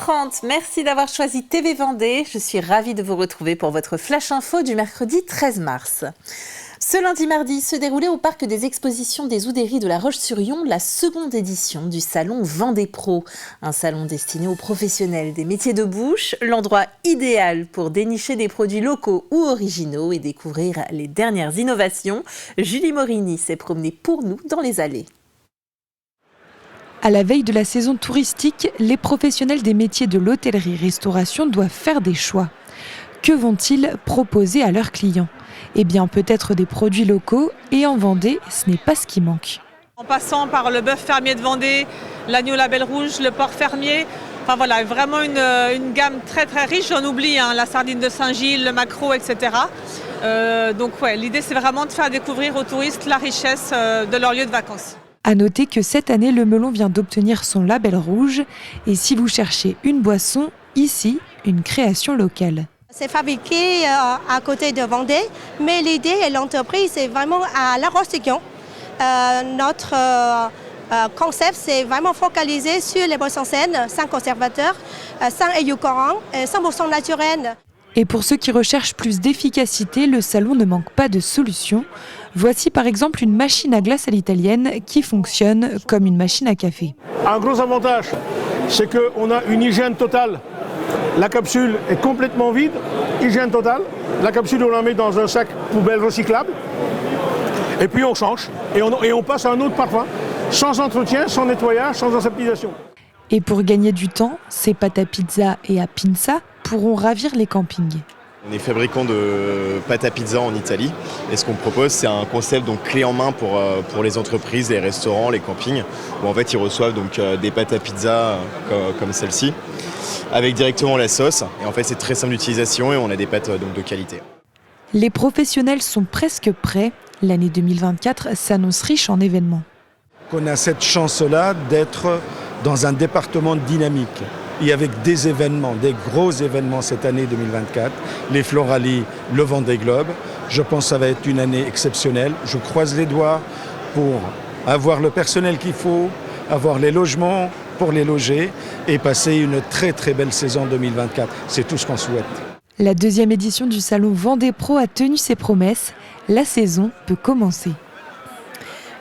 13h30, merci d'avoir choisi TV Vendée. Je suis ravie de vous retrouver pour votre Flash Info du mercredi 13 mars. Ce lundi-mardi se déroulait au parc des expositions des Oudéries de La Roche-sur-Yon la seconde édition du salon Vendée Pro. Un salon destiné aux professionnels des métiers de bouche, l'endroit idéal pour dénicher des produits locaux ou originaux et découvrir les dernières innovations. Julie Morini s'est promenée pour nous dans les allées. À la veille de la saison touristique, les professionnels des métiers de l'hôtellerie-restauration doivent faire des choix. Que vont-ils proposer à leurs clients ? Eh bien, peut-être des produits locaux, et en Vendée, ce n'est pas ce qui manque. En passant par le bœuf fermier de Vendée, l'agneau label rouge, le porc fermier, enfin voilà, vraiment une gamme très très riche. J'en oublie, la sardine de Saint-Gilles, le maquereau, etc. Donc ouais, l'idée c'est vraiment de faire découvrir aux touristes la richesse de leur lieu de vacances. À noter que cette année, le melon vient d'obtenir son label rouge. Et si vous cherchez une boisson, ici, une création locale. C'est fabriqué à côté de Vendée, mais l'idée et l'entreprise, c'est vraiment à La Roche-sur-Yon. Notre concept, c'est vraiment focalisé sur les boissons saines, sans conservateurs, sans édulcorants, 100% naturel. Et pour ceux qui recherchent plus d'efficacité, le salon ne manque pas de solutions. Voici par exemple une machine à glace à l'italienne qui fonctionne comme une machine à café. Un gros avantage, c'est qu'on a une hygiène totale. La capsule est complètement vide, hygiène totale. La capsule, on la met dans un sac poubelle recyclable. Et puis on change et on passe à un autre parfum, sans entretien, sans nettoyage, sans aseptisation. Et pour gagner du temps, ces pâtes à pizza et à pinza pourront ravir les campings. On est fabricant de pâtes à pizza en Italie et ce qu'on propose c'est un concept donc clé en main pour les entreprises, les restaurants, les campings où en fait ils reçoivent donc des pâtes à pizza comme celle-ci avec directement la sauce et en fait c'est très simple d'utilisation et on a des pâtes donc de qualité. Les professionnels sont presque prêts. L'année 2024 s'annonce riche en événements. On a cette chance-là d'être dans un département dynamique. Et avec des événements, des gros événements cette année 2024, les Floralies, le Vendée Globe. Je pense que ça va être une année exceptionnelle. Je croise les doigts pour avoir le personnel qu'il faut, avoir les logements pour les loger et passer une très très belle saison 2024. C'est tout ce qu'on souhaite. La deuxième édition du salon Vendée Pro a tenu ses promesses. La saison peut commencer.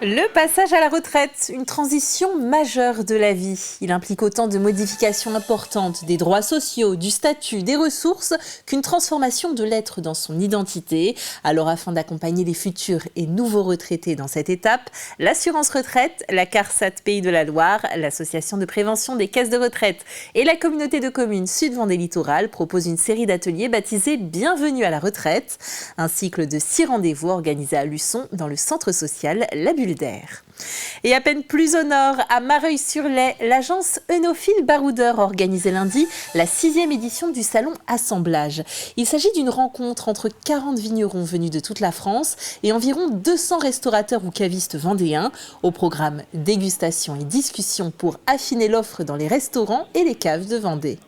Le passage à la retraite, une transition majeure de la vie. Il implique autant de modifications importantes des droits sociaux, du statut, des ressources, qu'une transformation de l'être dans son identité. Alors afin d'accompagner les futurs et nouveaux retraités dans cette étape, l'assurance retraite, la CARSAT Pays de la Loire, l'association de prévention des caisses de retraite et la communauté de communes Sud-Vendée Littoral proposent une série d'ateliers baptisés Bienvenue à la retraite. Un cycle de 6 rendez-vous organisés à Luçon dans le centre social La Bulle d'Air. Et à peine plus au nord, à Mareuil-sur-Lay, l'agence Enophile Baroudeur a organisé lundi la 6e édition du salon Assemblage. Il s'agit d'une rencontre entre 40 vignerons venus de toute la France et environ 200 restaurateurs ou cavistes vendéens. Au programme dégustation et discussion pour affiner l'offre dans les restaurants et les caves de Vendée.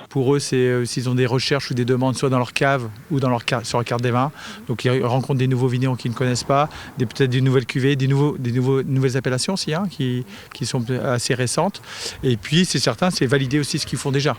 Pour eux, c'est s'ils ont des recherches ou des demandes, soit dans leur cave ou sur leur carte des vins. Donc ils rencontrent des nouveaux vignerons qu'ils ne connaissent pas, peut-être des nouvelles cuvées, nouvelles appellations aussi, qui sont assez récentes. Et puis c'est certain, c'est valider aussi ce qu'ils font déjà,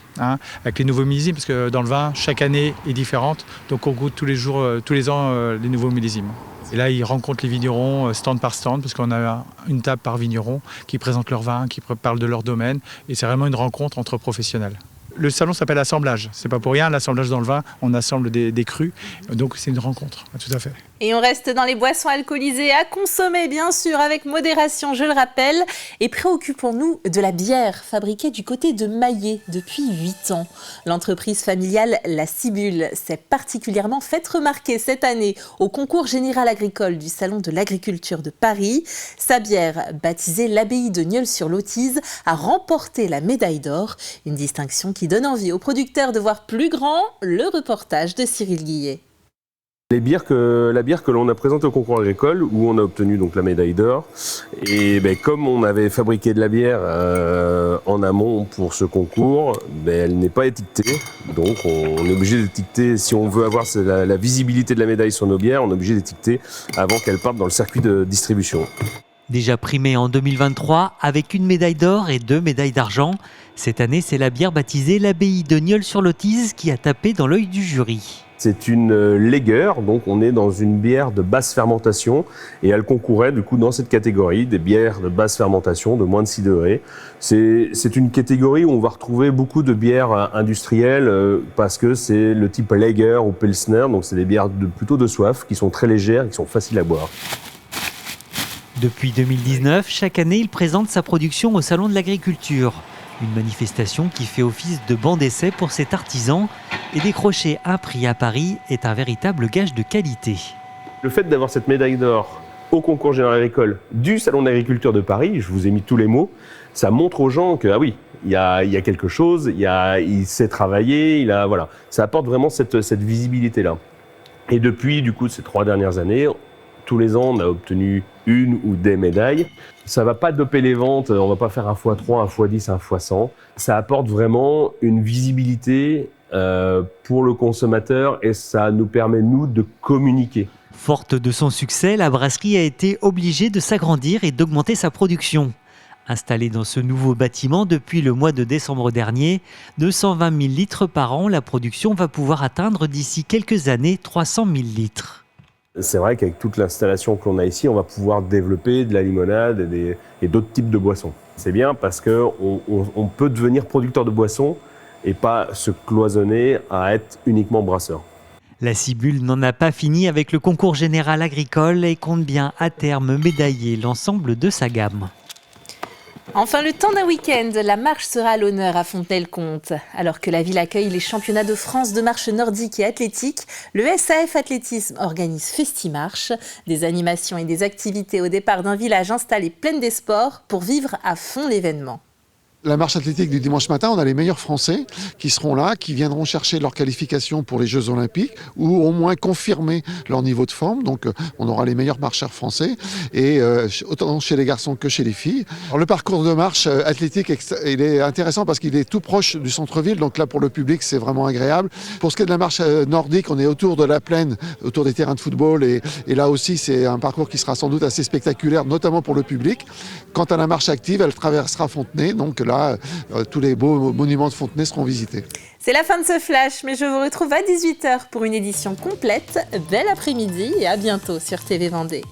avec les nouveaux millésimes, parce que dans le vin, chaque année est différente. Donc on goûte tous les ans, les nouveaux millésimes. Et là, ils rencontrent les vignerons stand par stand, parce qu'on a une table par vigneron qui présente leur vin, qui parle de leur domaine. Et c'est vraiment une rencontre entre professionnels. Le salon s'appelle Assemblage, c'est pas pour rien, l'assemblage dans le vin, on assemble des crus, donc c'est une rencontre, tout à fait. Et on reste dans les boissons alcoolisées à consommer bien sûr avec modération, je le rappelle. Et préoccupons-nous de la bière fabriquée du côté de Maillé depuis 8 ans. L'entreprise familiale La Cibule s'est particulièrement faite remarquer cette année au concours général agricole du Salon de l'Agriculture de Paris. Sa bière, baptisée l'Abbaye de Nieul-sur-Lotise, a remporté la médaille d'or, une distinction qui donne envie aux producteurs de voir plus grand. Le reportage de Cyril Guillet. La bière que l'on a présentée au concours agricole, où on a obtenu donc la médaille d'or, et comme on avait fabriqué de la bière en amont pour ce concours, elle n'est pas étiquetée, donc on est obligé d'étiqueter, si on veut avoir la visibilité de la médaille sur nos bières, on est obligé d'étiqueter avant qu'elles partent dans le circuit de distribution. Déjà primée en 2023 avec une médaille d'or et 2 médailles d'argent. Cette année, c'est la bière baptisée l'Abbaye de Nieul-sur-Lotise qui a tapé dans l'œil du jury. C'est une lager, donc on est dans une bière de basse fermentation et elle concourait du coup dans cette catégorie des bières de basse fermentation de moins de 6 degrés. C'est une catégorie où on va retrouver beaucoup de bières industrielles parce que c'est le type lager ou pilsner, donc c'est des bières plutôt de soif qui sont très légères et qui sont faciles à boire. Depuis 2019, chaque année, il présente sa production au Salon de l'Agriculture. Une manifestation qui fait office de banc d'essai pour cet artisan. Et décrocher un prix à Paris est un véritable gage de qualité. Le fait d'avoir cette médaille d'or au concours général agricole du Salon de l'Agriculture de Paris, je vous ai mis tous les mots, ça montre aux gens que, ah oui, il y a quelque chose, il sait travailler, voilà. Ça apporte vraiment cette visibilité-là. Et depuis, du coup, ces 3 dernières années, tous les ans, on a obtenu une ou des médailles. Ça ne va pas doper les ventes, on ne va pas faire un x3, un x10, un x100. Ça apporte vraiment une visibilité pour le consommateur et ça nous permet, nous, de communiquer. Forte de son succès, la brasserie a été obligée de s'agrandir et d'augmenter sa production. Installée dans ce nouveau bâtiment depuis le mois de décembre dernier, de 120 000 litres par an, la production va pouvoir atteindre d'ici quelques années 300 000 litres. C'est vrai qu'avec toute l'installation que l'on a ici, on va pouvoir développer de la limonade et d'autres types de boissons. C'est bien parce qu'on peut devenir producteur de boissons et pas se cloisonner à être uniquement brasseur. La Cibule n'en a pas fini avec le concours général agricole et compte bien à terme médailler l'ensemble de sa gamme. Enfin, le temps d'un week-end, la marche sera à l'honneur à Fontenay-le-Comte. Alors que la ville accueille les championnats de France de marche nordique et athlétique, le SAF Athlétisme organise Festi-Marche, des animations et des activités au départ d'un village installé plein des sports pour vivre à fond l'événement. La marche athlétique du dimanche matin, on a les meilleurs Français qui seront là, qui viendront chercher leur qualification pour les Jeux Olympiques ou au moins confirmer leur niveau de forme. Donc on aura les meilleurs marcheurs français, et autant chez les garçons que chez les filles. Alors, le parcours de marche athlétique, il est intéressant parce qu'il est tout proche du centre-ville, donc là pour le public c'est vraiment agréable. Pour ce qui est de la marche nordique, on est autour de la plaine, autour des terrains de football, et là aussi c'est un parcours qui sera sans doute assez spectaculaire, notamment pour le public. Quant à la marche active, elle traversera Fontenay, donc là tous les beaux monuments de Fontenay seront visités. C'est la fin de ce flash, mais je vous retrouve à 18h pour une édition complète. Bel après-midi et à bientôt sur TV Vendée.